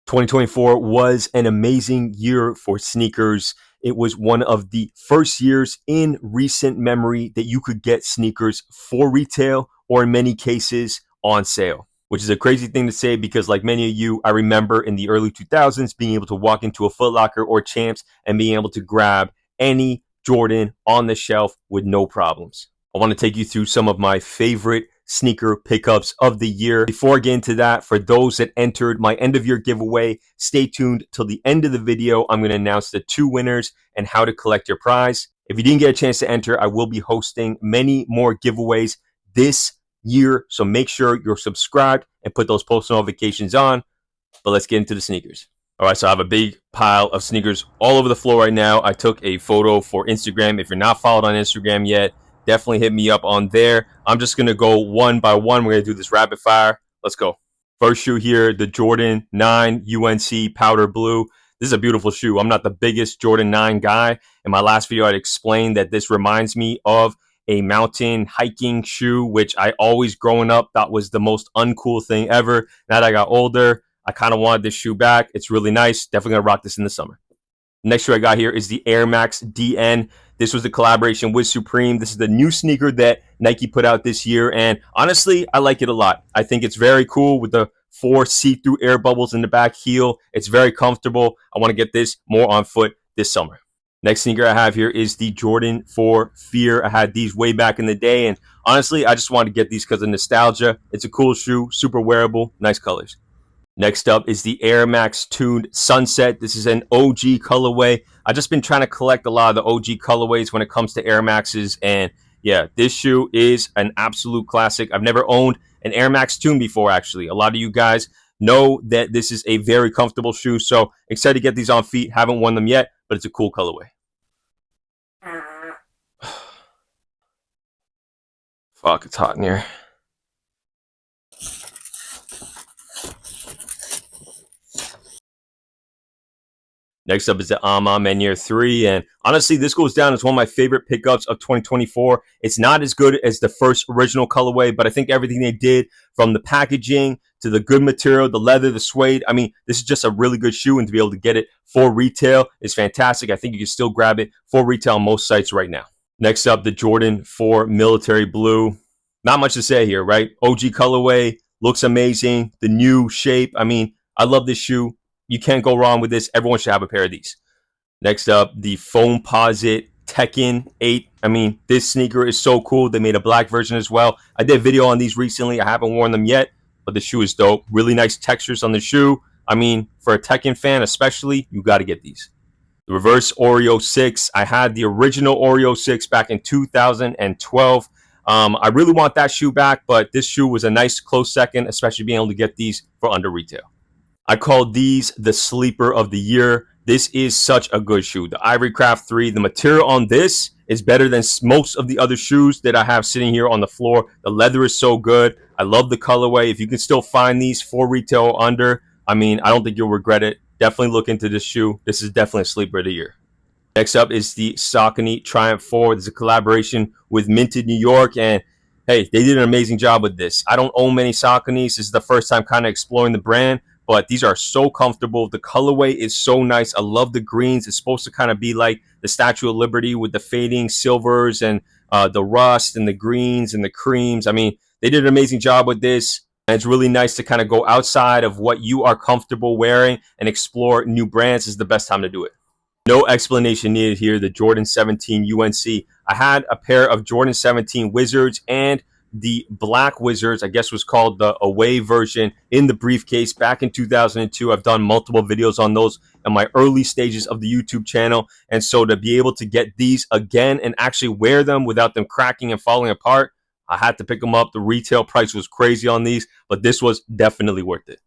2024 was an amazing year for sneakers. It was one of the first years in recent memory that you could get sneakers for retail or in many cases on sale, which is a crazy thing to say because like many of you, I remember in the early 2000s being able to walk into a Foot Locker or Champs and being able to grab any Jordan on the shelf with no problems. I want to take you through some of my favorite sneaker pickups of the year. Before I get into that, for those that entered my end of year giveaway, stay tuned till the end of the video. I'm going to announce the 2 winners and how to collect your prize. If you didn't get a chance to enter, I will be hosting many more giveaways this year. So make sure you're subscribed and put those post notifications on. But let's get into the sneakers. All right, so I have a big pile of sneakers all over the floor right now. I took a photo for Instagram. If you're not followed on Instagram yet, definitely hit me up on there. I'm just going to go one by one. We're going to do this rapid fire. Let's go. First shoe here, the Jordan 9 UNC Powder Blue. This is a beautiful shoe. I'm not the biggest Jordan 9 guy. In my last video, I'd explained that this reminds me of a mountain hiking shoe, which I always growing up thought was the most uncool thing ever. Now that I got older, I kind of wanted this shoe back. It's really nice. Definitely going to rock this in the summer. Next shoe I got here is the Air Max DN. This was the collaboration with Supreme. This is the new sneaker that Nike put out this year. And honestly, I like it a lot. I think it's very cool with the 4 see-through air bubbles in the back heel. It's very comfortable. I want to get this more on foot this summer. Next sneaker I have here is the Jordan 4 Fear. I had these way back in the day. And honestly, I just wanted to get these because of nostalgia. It's a cool shoe, super wearable, nice colors. Next up is the Air Max Tuned Sunset. This is an OG colorway. I've just been trying to collect a lot of the OG colorways when it comes to Air Maxes. And yeah, this shoe is an absolute classic. I've never owned an Air Max Tune before, actually. A lot of you guys know that this is a very comfortable shoe. So excited to get these on feet. Haven't worn them yet, but it's a cool colorway. Fuck, it's hot in here. Next up is the A Ma Maniére 3, and honestly, this goes down as one of my favorite pickups of 2024. It's not as good as the first original colorway, but I think everything they did, from the packaging to the good material, the leather, the suede, I mean, this is just a really good shoe, and to be able to get it for retail is fantastic. I think you can still grab it for retail on most sites right now. Next up, the Jordan 4 Military Blue. Not much to say here, right? OG colorway, looks amazing. The new shape, I mean, I love this shoe. You can't go wrong with this. Everyone should have a pair of these. Next up, the Foamposite Tekken 8. I mean, this sneaker is so cool. They made a black version as well. I did a video on these recently. I haven't worn them yet, but the shoe is dope. Really nice textures on the shoe. I mean, for a Tekken fan especially, you got to get these. The Reverse Oreo 6. I had the original Oreo 6 back in 2012. I really want that shoe back, but this shoe was a nice close second, especially being able to get these for under retail. I call these the sleeper of the year. This is such a good shoe. The Ivory Craft 3, the material on this is better than most of the other shoes that I have sitting here on the floor. The leather is so good. I love the colorway. If you can still find these for retail or under, I mean, I don't think you'll regret it. Definitely look into this shoe. This is definitely a sleeper of the year. Next up is the Saucony Triumph 4. This is a collaboration with Minted New York, and hey, they did an amazing job with this. I don't own many Sauconys. This is the first time kind of exploring the brand, but these are so comfortable. The colorway is so nice. I love the greens. It's supposed to kind of be like the Statue of Liberty with the fading silvers and the rust and the greens and the creams. I mean, they did an amazing job with this. And it's really nice to kind of go outside of what you are comfortable wearing and explore new brands. This is the best time to do it. No explanation needed here. The Jordan 17 UNC. I had a pair of Jordan 17 Wizards and the Black Wizards, I guess was called the away version, in the briefcase back in 2002. I've done multiple videos on those in my early stages of the YouTube channel. And so to be able to get these again and actually wear them without them cracking and falling apart, I had to pick them up. The retail price was crazy on these, but this was definitely worth it.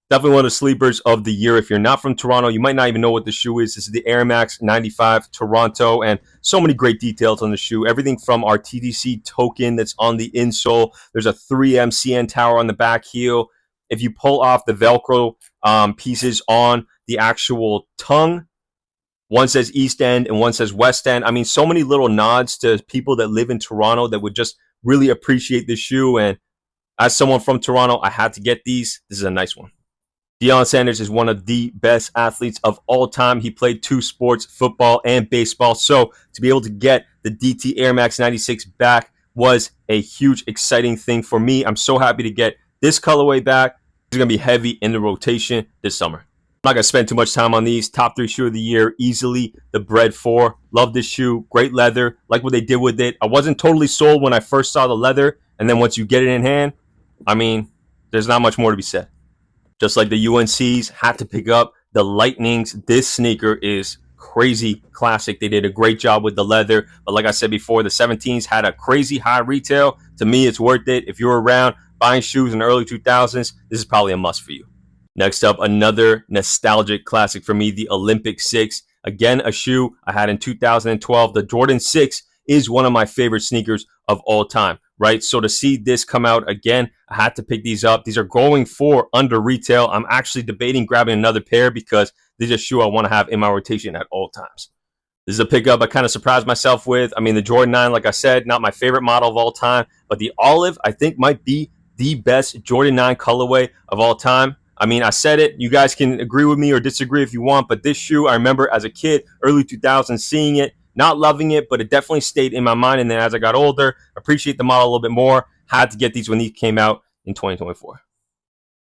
Definitely one of the sleepers of the year. If you're not from Toronto, you might not even know what the shoe is. This is the Air Max 95 Toronto, and so many great details on the shoe. Everything from our TDC token that's on the insole. There's a 3M CN tower on the back heel. If you pull off the Velcro pieces on the actual tongue, one says East End and one says West End. I mean, so many little nods to people that live in Toronto that would just really appreciate this shoe. And as someone from Toronto, I had to get these. This is a nice one. Deion Sanders is one of the best athletes of all time. He played 2 sports, football and baseball. So to be able to get the DT Air Max 96 back was a huge, exciting thing for me. I'm so happy to get this colorway back. It's going to be heavy in the rotation this summer. I'm not going to spend too much time on these. Top 3 shoe of the year, easily the Bred 4. Love this shoe. Great leather. Like what they did with it. I wasn't totally sold when I first saw the leather. And then once you get it in hand, I mean, there's not much more to be said. Just like the UNCs had to pick up the Lightnings. This sneaker is crazy classic. They did a great job with the leather. But like I said before, the 17s had a crazy high retail. To me, it's worth it. If you're around buying shoes in the early 2000s, this is probably a must for you. Next up, another nostalgic classic for me, the Olympic 6. Again, a shoe I had in 2012. The Jordan 6 is one of my favorite sneakers of all time, right? So to see this come out again, I had to pick these up. These are going for under retail. I'm actually debating grabbing another pair because these are a shoe I want to have in my rotation at all times. This is a pickup I kind of surprised myself with. I mean, the Jordan 9, like I said, not my favorite model of all time, but the olive, I think, might be the best Jordan 9 colorway of all time. I mean, I said it. You guys can agree with me or disagree if you want, but this shoe, I remember as a kid, early 2000s, seeing it, not loving it, but it definitely stayed in my mind. And then as I got older, appreciate the model a little bit more. Had to get these when these came out in 2024.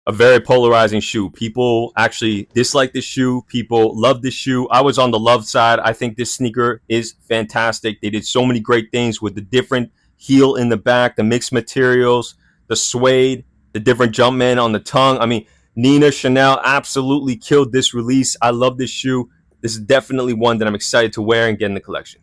A very polarizing shoe. People actually dislike this shoe. People love this shoe. I was on the love side. I think this sneaker is fantastic. They did so many great things with the different heel in the back, the mixed materials, the suede, the different Jumpman on the tongue. I mean, Nina Chanel absolutely killed this release. I love this shoe. This is definitely one that I'm excited to wear and get in the collection.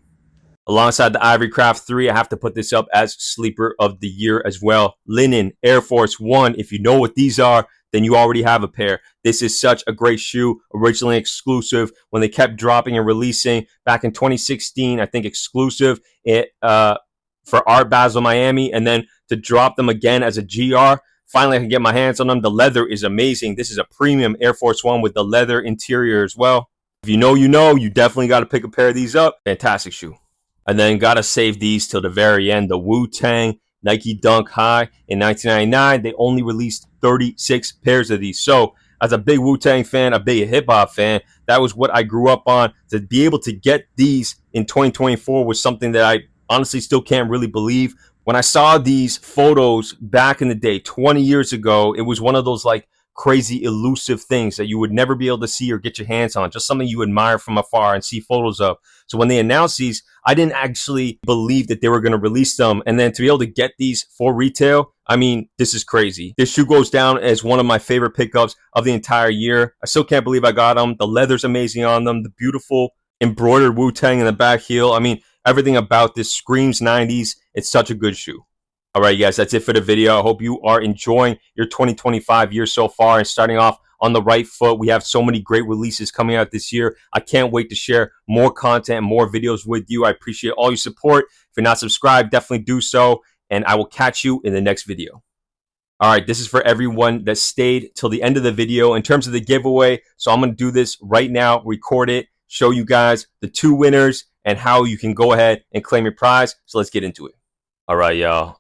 Alongside the Ivory Craft 3, I have to put this up as Sleeper of the Year as well. Linen Air Force 1. If you know what these are, then you already have a pair. This is such a great shoe, originally exclusive. When they kept dropping and releasing back in 2016, I think exclusive for Art Basel Miami, and then to drop them again as a GR. Finally, I can get my hands on them. The leather is amazing. This is a premium Air Force 1 with the leather interior as well. If you know, you know. You definitely got to pick a pair of these up. Fantastic shoe. And then got to save these till the very end. The Wu-Tang Nike Dunk High in 1999. They only released 36 pairs of these. So as a big Wu-Tang fan, a big hip-hop fan, that was what I grew up on. To be able to get these in 2024 was something that I honestly still can't really believe. When I saw these photos back in the day, 20 years ago, it was one of those like crazy elusive things that you would never be able to see or get your hands on, just something you admire from afar and see photos of. So when they announced these, I didn't actually believe that they were going to release them. And then to be able to get these for retail, I mean, this is crazy. This shoe goes down as one of my favorite pickups of the entire year. I still can't believe I got them. The leather's amazing on them. The beautiful embroidered Wu-Tang in the back heel. I mean, everything about this screams 90s. It's such a good shoe. All right, guys, that's it for the video. I hope you are enjoying your 2025 year so far and starting off on the right foot. We have so many great releases coming out this year. I can't wait to share more content and more videos with you. I appreciate all your support. If you're not subscribed, definitely do so, and I will catch you in the next video. All right, this is for everyone that stayed till the end of the video in terms of the giveaway. So I'm going to do this right now, record it, show you guys the 2 winners and how you can go ahead and claim your prize. So let's get into it. All right, y'all.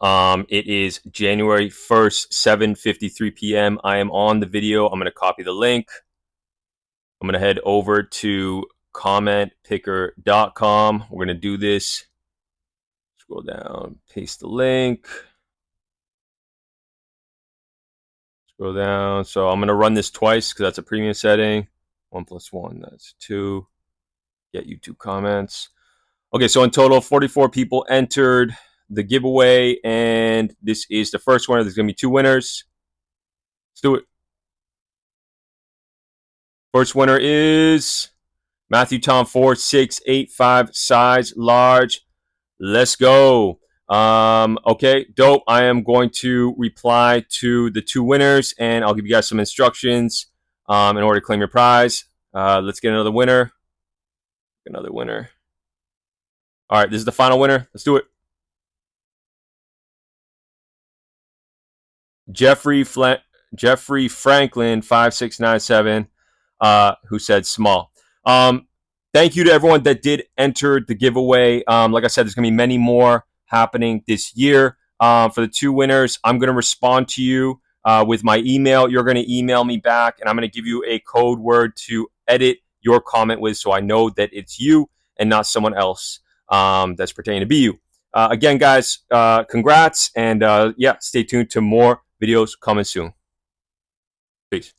It is January 1st, 7:53 p.m. I am on the video. I'm going to copy the link. I'm going to head over to commentpicker.com. We're going to do this. Scroll down, paste the link. Scroll down. So I'm going to run this twice because that's a premium setting. 1 + 1, that's 2. Get YouTube comments. Okay, so in total, 44 people entered the giveaway, and this is the first winner. There's going to be 2 winners. Let's do it. First winner is Matthew Tom 4685, size large. Let's go. Okay, dope. I am going to reply to the 2 winners, and I'll give you guys some instructions in order to claim your prize. Let's get another winner. Another winner. All right, this is the final winner. Let's do it. Jeffrey Franklin 5697, who said small. Thank you to everyone that did enter the giveaway. Like I said, there's gonna be many more happening this year. For the 2 winners, I'm gonna respond to you with my email. You're going to email me back, and I'm going to give you a code word to edit your comment with, so I know that it's you and not someone else that's pertaining to be you. Again, guys, congrats, and yeah, stay tuned to more videos coming soon. Peace.